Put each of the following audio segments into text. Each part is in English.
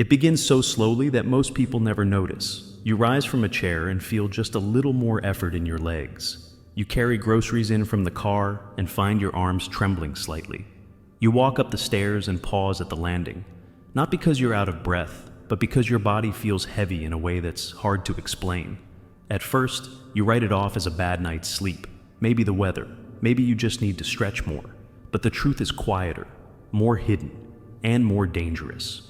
It begins so slowly that most people never notice. You rise from a chair and feel just a little more effort in your legs. You carry groceries in from the car and find your arms trembling slightly. You walk up the stairs and pause at the landing, not because you're out of breath, but because your body feels heavy in a way that's hard to explain. At first, you write it off as a bad night's sleep, maybe the weather, maybe you just need to stretch more. But the truth is quieter, more hidden, and more dangerous.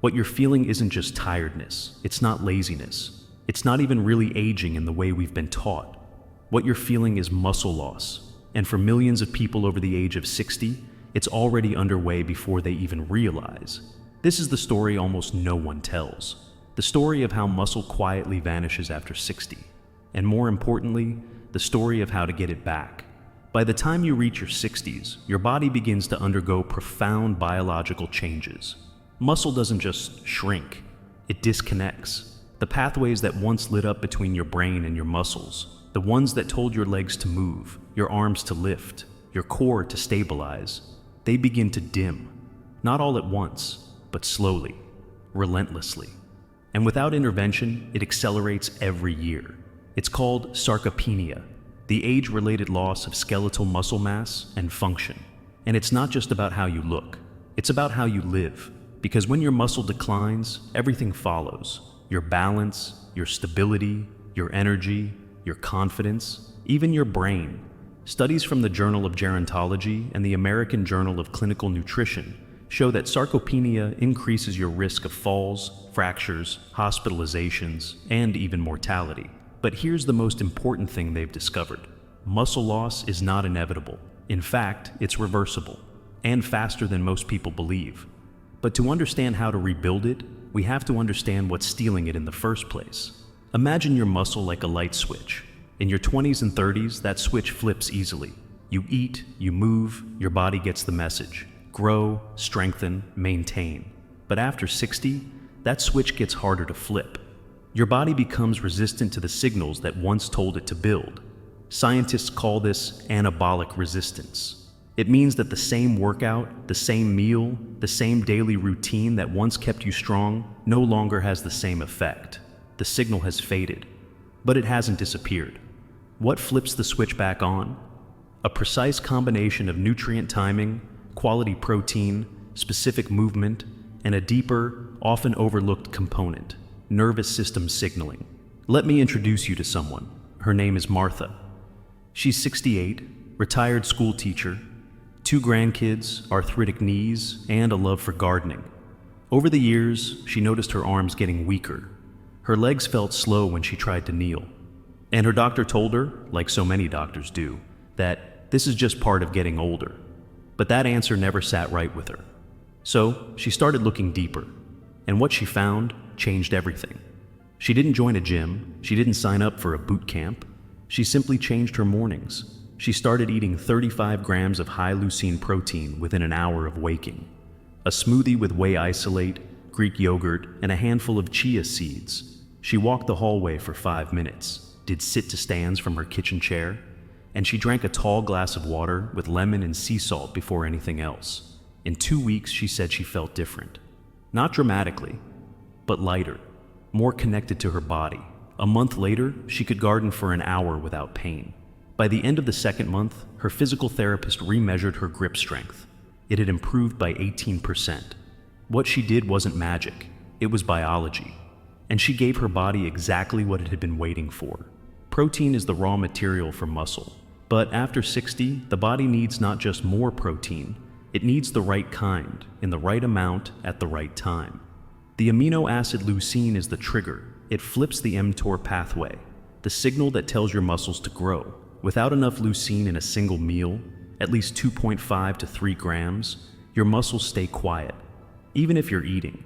What you're feeling isn't just tiredness, it's not laziness, it's not even really aging in the way we've been taught. What you're feeling is muscle loss, and for millions of people over the age of 60, it's already underway before they even realize. This is the story almost no one tells. The story of how muscle quietly vanishes after 60. And more importantly, the story of how to get it back. By the time you reach your 60s, your body begins to undergo profound biological changes. Muscle doesn't just shrink, it disconnects. The pathways that once lit up between your brain and your muscles, the ones that told your legs to move, your arms to lift, your core to stabilize, they begin to dim. Not all at once, but slowly, relentlessly. And without intervention, it accelerates every year. It's called sarcopenia, the age-related loss of skeletal muscle mass and function. And it's not just about how you look, it's about how you live. Because when your muscle declines, everything follows. Your balance, your stability, your energy, your confidence, even your brain. Studies from the Journal of Gerontology and the American Journal of Clinical Nutrition show that sarcopenia increases your risk of falls, fractures, hospitalizations, and even mortality. But here's the most important thing they've discovered. Muscle loss is not inevitable. In fact, it's reversible, and faster than most people believe. But to understand how to rebuild it, we have to understand what's stealing it in the first place. Imagine your muscle like a light switch. In your 20s and 30s, that switch flips easily. You eat, you move, your body gets the message. Grow, strengthen, maintain. But after 60, that switch gets harder to flip. Your body becomes resistant to the signals that once told it to build. Scientists call this anabolic resistance. It means that the same workout, the same meal, the same daily routine that once kept you strong no longer has the same effect. The signal has faded, but it hasn't disappeared. What flips the switch back on? A precise combination of nutrient timing, quality protein, specific movement, and a deeper, often overlooked component, nervous system signaling. Let me introduce you to someone. Her name is Martha. She's 68, retired school teacher, 2 grandkids, arthritic knees, and a love for gardening. Over the years, she noticed her arms getting weaker. Her legs felt slow when she tried to kneel. And her doctor told her, like so many doctors do, that this is just part of getting older. But that answer never sat right with her. So she started looking deeper, and what she found changed everything. She didn't join a gym, she didn't sign up for a boot camp. She simply changed her mornings. She started eating 35 grams of high leucine protein within an hour of waking. A smoothie with whey isolate, Greek yogurt, and a handful of chia seeds. She walked the hallway for 5 minutes, did sit-to-stands from her kitchen chair, and she drank a tall glass of water with lemon and sea salt before anything else. In 2 weeks, she said she felt different. Not dramatically, but lighter, more connected to her body. A month later, she could garden for an hour without pain. By the end of the 2nd month, her physical therapist remeasured her grip strength. It had improved by 18%. What she did wasn't magic, it was biology. And she gave her body exactly what it had been waiting for. Protein is the raw material for muscle. But after 60, the body needs not just more protein, it needs the right kind, in the right amount, at the right time. The amino acid leucine is the trigger. It flips the mTOR pathway, the signal that tells your muscles to grow. Without enough leucine in a single meal, at least 2.5 to 3 grams, your muscles stay quiet. Even if you're eating,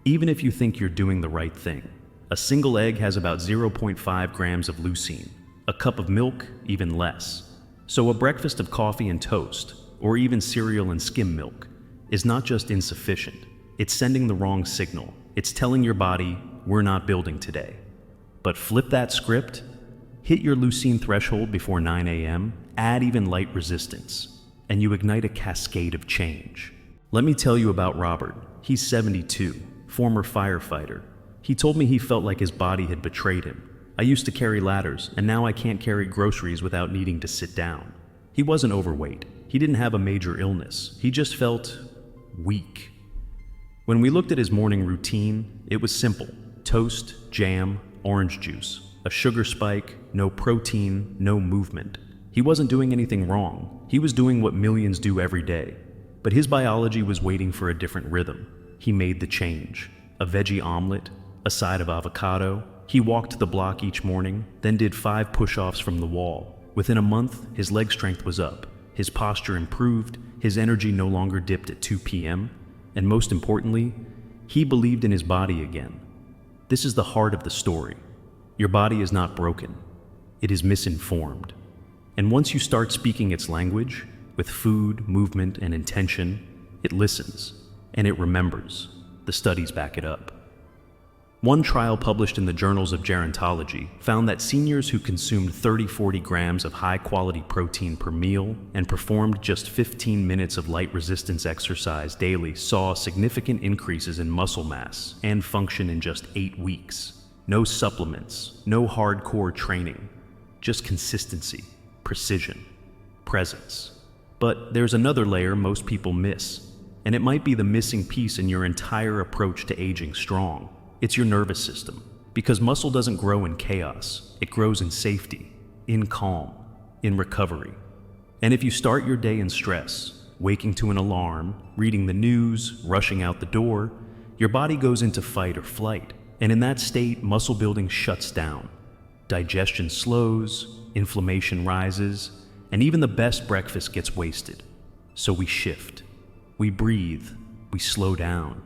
even if you think you're doing the right thing. A single egg has about 0.5 grams of leucine. A cup of milk, even less. So a breakfast of coffee and toast, or even cereal and skim milk, is not just insufficient. It's sending the wrong signal. It's telling your body, we're not building today. But flip that script, hit your leucine threshold before 9 a.m., add even light resistance, and you ignite a cascade of change. Let me tell you about Robert. He's 72, former firefighter. He told me he felt like his body had betrayed him. I used to carry ladders, and now I can't carry groceries without needing to sit down. He wasn't overweight. He didn't have a major illness. He just felt weak. When we looked at his morning routine, it was simple: toast, jam, orange juice, a sugar spike, no protein, no movement. He wasn't doing anything wrong. He was doing what millions do every day. But his biology was waiting for a different rhythm. He made the change. A veggie omelet, a side of avocado. He walked the block each morning, then did 5 push-offs from the wall. Within a month, his leg strength was up. His posture improved. His energy no longer dipped at 2 p.m. And most importantly, he believed in his body again. This is the heart of the story. Your body is not broken. It is misinformed. And once you start speaking its language, with food, movement, and intention, it listens, and it remembers. The studies back it up. One trial published in the Journals of Gerontology found that seniors who consumed 30-40 grams of high-quality protein per meal and performed just 15 minutes of light resistance exercise daily saw significant increases in muscle mass and function in just 8 weeks. No supplements, no hardcore training, just consistency, precision, presence. But there's another layer most people miss, and it might be the missing piece in your entire approach to aging strong. It's your nervous system, because muscle doesn't grow in chaos. It grows in safety, in calm, in recovery. And if you start your day in stress, waking to an alarm, reading the news, rushing out the door, your body goes into fight or flight. And in that state, muscle building shuts down. Digestion slows, inflammation rises, and even the best breakfast gets wasted. So we shift. We breathe. We slow down.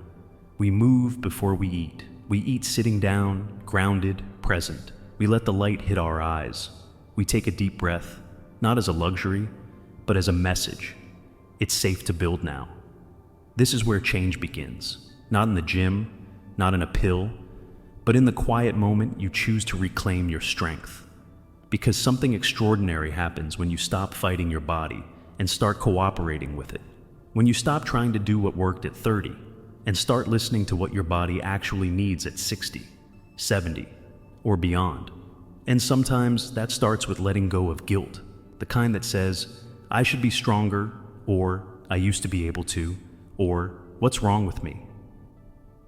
We move before we eat. We eat sitting down, grounded, present. We let the light hit our eyes. We take a deep breath, not as a luxury, but as a message. It's safe to build now. This is where change begins. Not in the gym, not in a pill, but in the quiet moment you choose to reclaim your strength. Because something extraordinary happens when you stop fighting your body and start cooperating with it. When you stop trying to do what worked at 30 and start listening to what your body actually needs at 60, 70, or beyond. And sometimes that starts with letting go of guilt, the kind that says, I should be stronger, or I used to be able to, or what's wrong with me?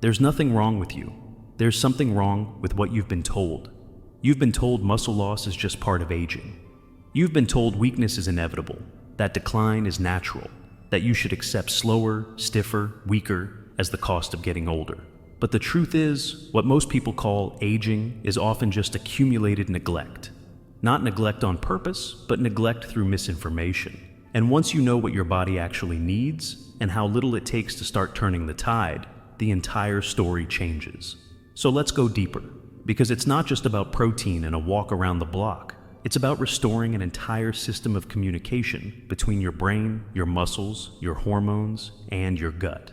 There's nothing wrong with you. There's something wrong with what you've been told. You've been told muscle loss is just part of aging. You've been told weakness is inevitable, that decline is natural, that you should accept slower, stiffer, weaker as the cost of getting older. But the truth is, what most people call aging is often just accumulated neglect. Not neglect on purpose, but neglect through misinformation. And once you know what your body actually needs and how little it takes to start turning the tide, the entire story changes. So let's go deeper. Because it's not just about protein and a walk around the block. It's about restoring an entire system of communication between your brain, your muscles, your hormones, and your gut.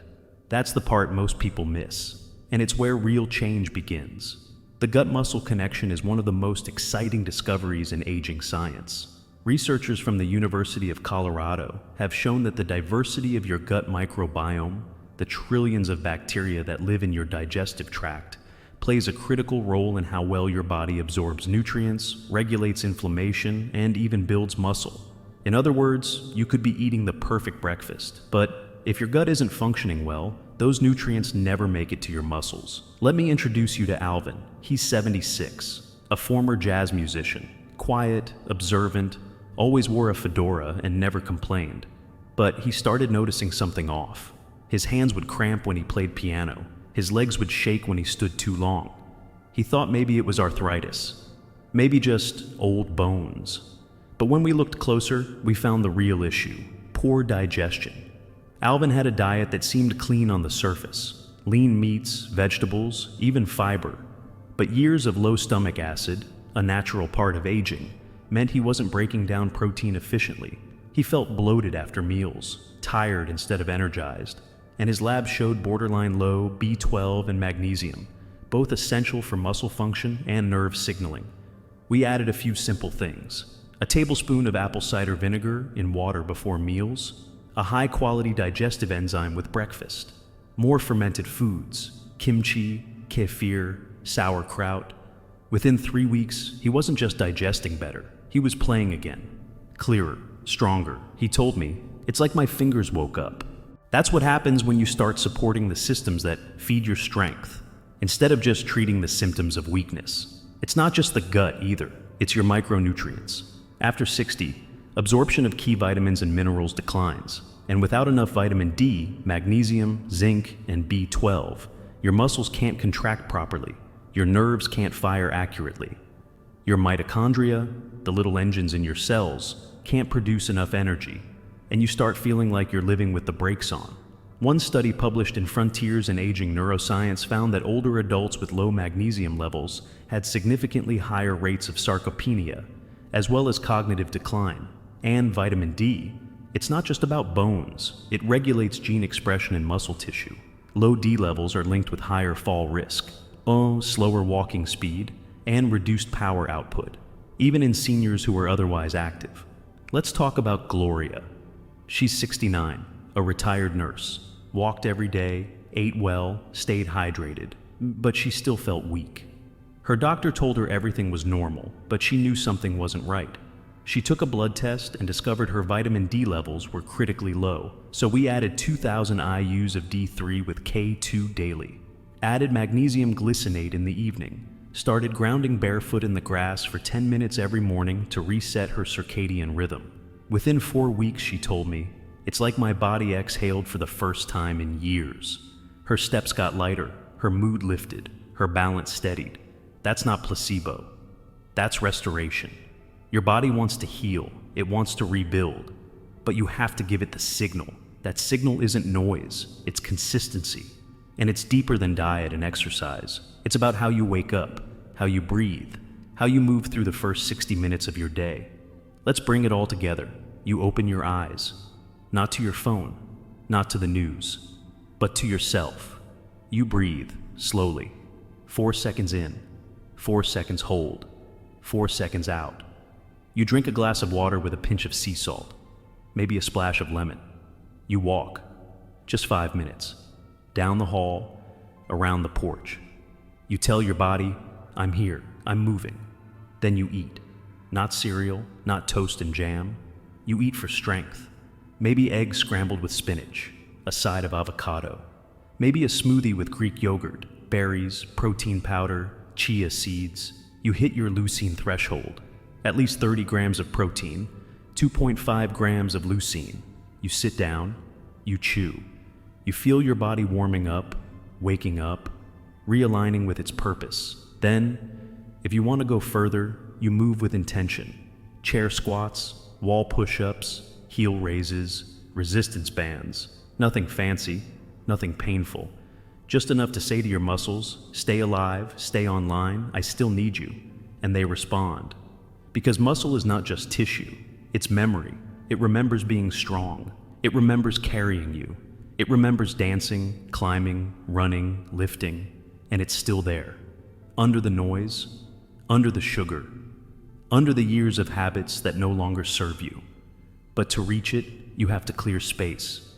That's the part most people miss, and it's where real change begins. The gut-muscle connection is one of the most exciting discoveries in aging science. Researchers from the University of Colorado have shown that the diversity of your gut microbiome, the trillions of bacteria that live in your digestive tract, plays a critical role in how well your body absorbs nutrients, regulates inflammation, and even builds muscle. In other words, you could be eating the perfect breakfast, but if your gut isn't functioning well, those nutrients never make it to your muscles. Let me introduce you to Alvin. He's 76, a former jazz musician, quiet, observant, always wore a fedora and never complained. But he started noticing something off. His hands would cramp when he played piano. His legs would shake when he stood too long. He thought maybe it was arthritis, maybe just old bones. But when we looked closer, we found the real issue: poor digestion. Alvin had a diet that seemed clean on the surface: lean meats, vegetables, even fiber. But years of low stomach acid, a natural part of aging, meant he wasn't breaking down protein efficiently. He felt bloated after meals, tired instead of energized, and his lab showed borderline low B12 and magnesium, both essential for muscle function and nerve signaling. We added a few simple things: a tablespoon of apple cider vinegar in water before meals, a high-quality digestive enzyme with breakfast, more fermented foods, kimchi, kefir, sauerkraut. Within 3 weeks, he wasn't just digesting better, he was playing again. Clearer, stronger. He told me, it's like my fingers woke up. That's what happens when you start supporting the systems that feed your strength, instead of just treating the symptoms of weakness. It's not just the gut either, it's your micronutrients. After 60, absorption of key vitamins and minerals declines, and without enough vitamin D, magnesium, zinc, and B12, your muscles can't contract properly, your nerves can't fire accurately. Your mitochondria, the little engines in your cells, can't produce enough energy, and you start feeling like you're living with the brakes on. One study published in Frontiers in Aging Neuroscience found that older adults with low magnesium levels had significantly higher rates of sarcopenia, as well as cognitive decline. And vitamin D, it's not just about bones, it regulates gene expression in muscle tissue. Low D levels are linked with higher fall risk, slower walking speed, and reduced power output, even in seniors who are otherwise active. Let's talk about Gloria. She's 69, a retired nurse, walked every day, ate well, stayed hydrated, but she still felt weak. Her doctor told her everything was normal, but she knew something wasn't right. She took a blood test and discovered her vitamin D levels were critically low, so we added 2,000 IUs of D3 with K2 daily. Added magnesium glycinate in the evening. Started grounding barefoot in the grass for 10 minutes every morning to reset her circadian rhythm. Within 4 weeks, she told me, it's like my body exhaled for the first time in years. Her steps got lighter, her mood lifted, her balance steadied. That's not placebo. That's restoration. Your body wants to heal, it wants to rebuild, but you have to give it the signal. That signal isn't noise, it's consistency. And it's deeper than diet and exercise. It's about how you wake up, how you breathe, how you move through the first 60 minutes of your day. Let's bring it all together. You open your eyes, not to your phone, not to the news, but to yourself. You breathe slowly. 4 seconds in, 4 seconds hold, 4 seconds out. You drink a glass of water with a pinch of sea salt, maybe a splash of lemon. You walk, just 5 minutes, down the hall, around the porch. You tell your body, I'm here, I'm moving. Then you eat. Not cereal, not toast and jam. You eat for strength. Maybe eggs scrambled with spinach, a side of avocado. Maybe a smoothie with Greek yogurt, berries, protein powder, chia seeds. You hit your leucine threshold. At least 30 grams of protein, 2.5 grams of leucine. You sit down, you chew. You feel your body warming up, waking up, realigning with its purpose. Then, if you want to go further, you move with intention. Chair squats, wall push-ups, heel raises, resistance bands. Nothing fancy, nothing painful. Just enough to say to your muscles, stay alive, stay online, I still need you. And they respond. Because muscle is not just tissue, it's memory. It remembers being strong. It remembers carrying you. It remembers dancing, climbing, running, lifting, and it's still there. Under the noise, under the sugar, under the years of habits that no longer serve you. But to reach it, you have to clear space.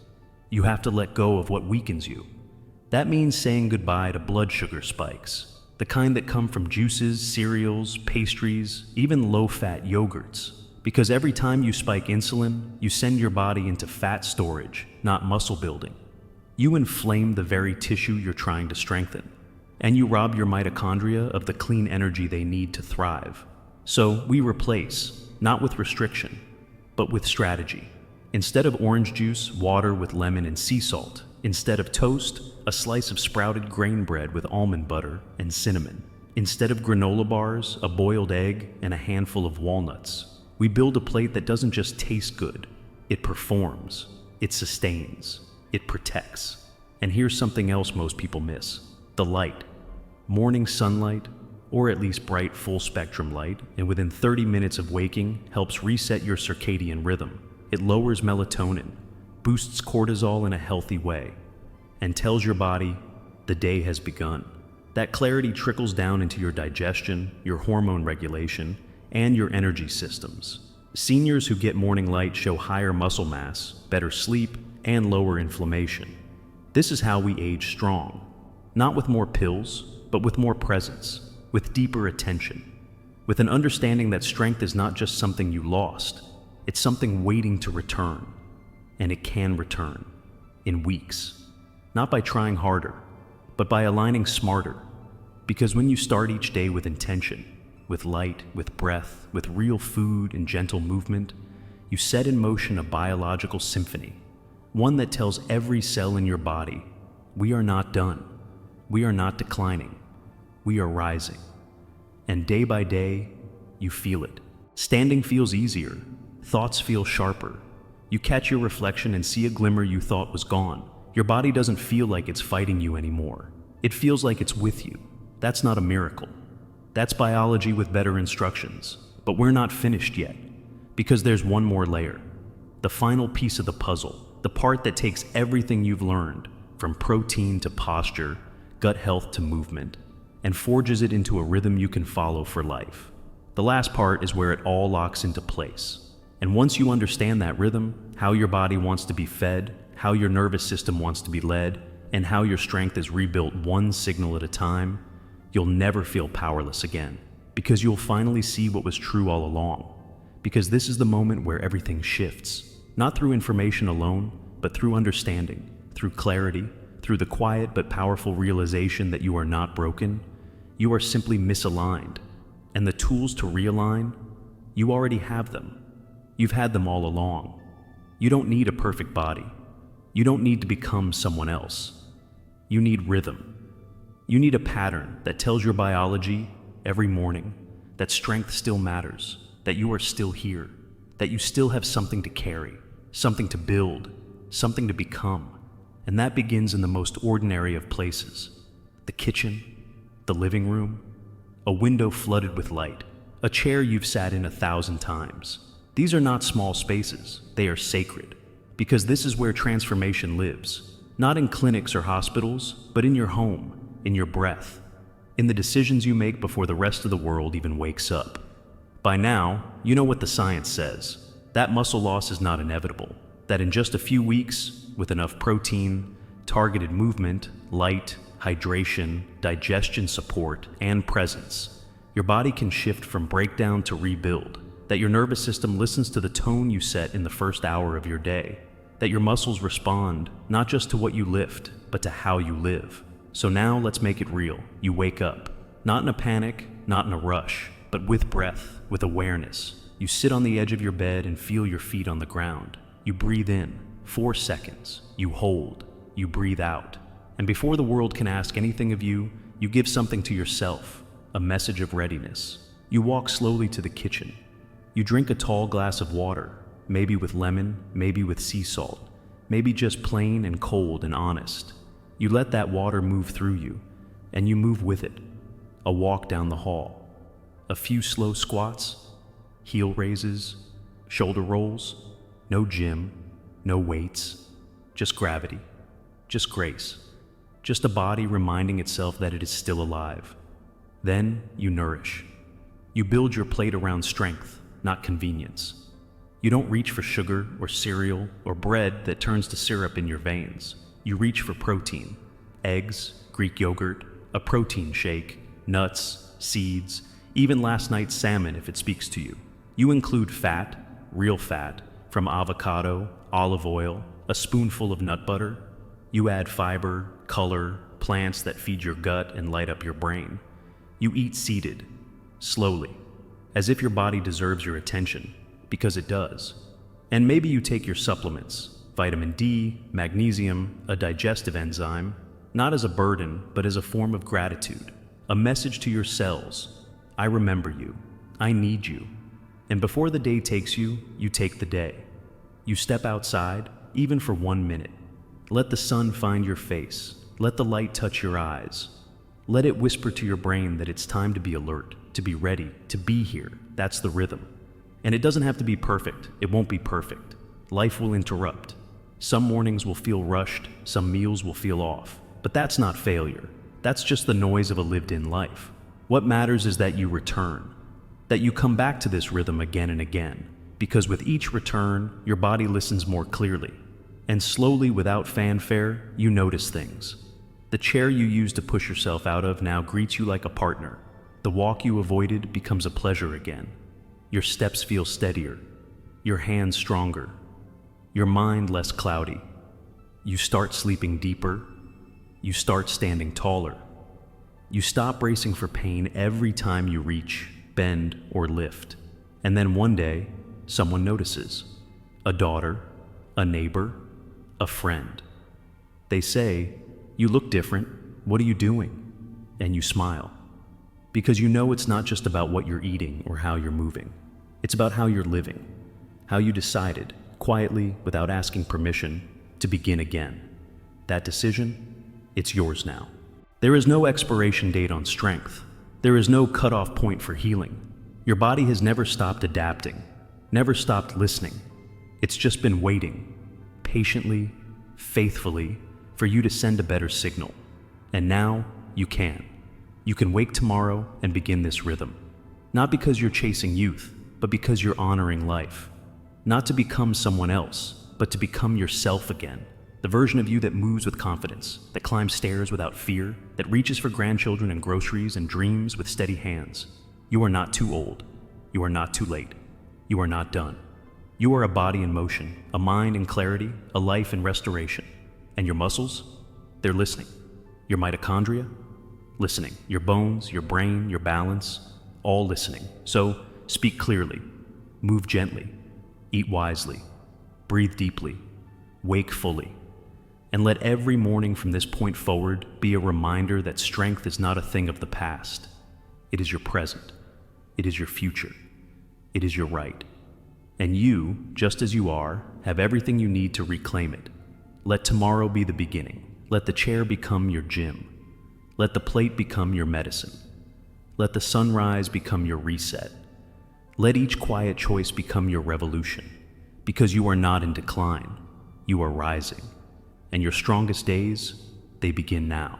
You have to let go of what weakens you. That means saying goodbye to blood sugar spikes, the kind that come from juices, cereals, pastries, even low-fat yogurts. Because every time you spike insulin, you send your body into fat storage, not muscle building. You inflame the very tissue you're trying to strengthen. And you rob your mitochondria of the clean energy they need to thrive. So we replace, not with restriction, but with strategy. Instead of orange juice, water with lemon and sea salt. Instead of toast, a slice of sprouted grain bread with almond butter and cinnamon. Instead of granola bars, a boiled egg and a handful of walnuts. We build a plate that doesn't just taste good, it performs, it sustains, it protects. And here's something else most people miss: the light. Morning sunlight, or at least bright full spectrum light, and within 30 minutes of waking helps reset your circadian rhythm. It lowers melatonin, boosts cortisol in a healthy way, and tells your body the day has begun. That clarity trickles down into your digestion, your hormone regulation, and your energy systems. Seniors who get morning light show higher muscle mass, better sleep, and lower inflammation. This is how we age strong. Not with more pills, but with more presence, with deeper attention, with an understanding that strength is not just something you lost, it's something waiting to return. And it can return in weeks, not by trying harder, but by aligning smarter. Because when you start each day with intention, with light, with breath, with real food and gentle movement, you set in motion a biological symphony, one that tells every cell in your body, we are not done, we are not declining, we are rising. And day by day, you feel it. Standing feels easier, thoughts feel sharper. You catch your reflection and see a glimmer you thought was gone. Your body doesn't feel like it's fighting you anymore. It feels like it's with you. That's not a miracle. That's biology with better instructions. But we're not finished yet, because there's one more layer. The final piece of the puzzle, the part that takes everything you've learned, from protein to posture, gut health to movement, and forges it into a rhythm you can follow for life. The last part is where it all locks into place. And once you understand that rhythm, how your body wants to be fed, how your nervous system wants to be led, and how your strength is rebuilt one signal at a time, you'll never feel powerless again. Because you'll finally see what was true all along. Because this is the moment where everything shifts. Not through information alone, but through understanding, through clarity, through the quiet but powerful realization that you are not broken, you are simply misaligned. And the tools to realign, you already have them. You've had them all along. You don't need a perfect body. You don't need to become someone else. You need rhythm. You need a pattern that tells your biology every morning that strength still matters, that you are still here, that you still have something to carry, something to build, something to become. And that begins in the most ordinary of places. The kitchen, the living room, a window flooded with light, a chair you've sat in 1,000 times. These are not small spaces, they are sacred. Because this is where transformation lives. Not in clinics or hospitals, but in your home, in your breath, in the decisions you make before the rest of the world even wakes up. By now, you know what the science says. That muscle loss is not inevitable. That in just a few weeks, with enough protein, targeted movement, light, hydration, digestion support, and presence, your body can shift from breakdown to rebuild. That your nervous system listens to the tone you set in the first hour of your day. That your muscles respond not just to what you lift, but to how you live. So now let's make it real. You wake up, not in a panic, not in a rush, but with breath, with awareness. You sit on the edge of your bed and feel your feet on the ground. You breathe in, 4 seconds. You hold, you breathe out. And before the world can ask anything of you, you give something to yourself, a message of readiness. You walk slowly to the kitchen. You drink a tall glass of water, maybe with lemon, maybe with sea salt, maybe just plain and cold and honest. You let that water move through you, and you move with it. A walk down the hall, a few slow squats, heel raises, shoulder rolls, no gym, no weights, just gravity, just grace, just a body reminding itself that it is still alive. Then you nourish. You build your plate around strength, not convenience. You don't reach for sugar or cereal or bread that turns to syrup in your veins. You reach for protein, eggs, Greek yogurt, a protein shake, nuts, seeds, even last night's salmon if it speaks to you. You include fat, real fat, from avocado, olive oil, a spoonful of nut butter. You add fiber, color, plants that feed your gut and light up your brain. You eat seated, slowly, as if your body deserves your attention, because it does. And maybe you take your supplements, vitamin D, magnesium, a digestive enzyme, not as a burden, but as a form of gratitude, a message to your cells. I remember you. I need you. And before the day takes you, you take the day. You step outside, even for 1 minute. Let the sun find your face. Let the light touch your eyes. Let it whisper to your brain that it's time to be alert, to be ready, to be here. That's the rhythm. And it doesn't have to be perfect. It won't be perfect. Life will interrupt. Some mornings will feel rushed, some meals will feel off. But that's not failure. That's just the noise of a lived-in life. What matters is that you return, that you come back to this rhythm again and again, because with each return, your body listens more clearly. And slowly, without fanfare, you notice things. The chair you used to push yourself out of now greets you like a partner. The walk you avoided becomes a pleasure again. Your steps feel steadier, your hands stronger, your mind less cloudy. You start sleeping deeper, you start standing taller. You stop bracing for pain every time you reach, bend, or lift. And then one day, someone notices. A daughter, a neighbor, a friend. They say, "You look different. What are you doing?" And you smile. Because you know it's not just about what you're eating or how you're moving. It's about how you're living. How you decided, quietly, without asking permission, to begin again. That decision, it's yours now. There is no expiration date on strength. There is no cutoff point for healing. Your body has never stopped adapting, never stopped listening. It's just been waiting, patiently, faithfully, for you to send a better signal. And now, you can. You can wake tomorrow and begin this rhythm. Not because you're chasing youth, but because you're honoring life. Not to become someone else, but to become yourself again. The version of you that moves with confidence, that climbs stairs without fear, that reaches for grandchildren and groceries and dreams with steady hands. You are not too old. You are not too late. You are not done. You are a body in motion, a mind in clarity, a life in restoration. And your muscles? They're listening. Your mitochondria? Listening. Your bones, your brain, your balance, all listening. So speak clearly, move gently, eat wisely, breathe deeply, wake fully. And let every morning from this point forward be a reminder that strength is not a thing of the past. It is your present. It is your future. It is your right. And you, just as you are, have everything you need to reclaim it. Let tomorrow be the beginning. Let the chair become your gym. Let the plate become your medicine. Let the sunrise become your reset. Let each quiet choice become your revolution. Because you are not in decline. You are rising. And your strongest days, they begin now.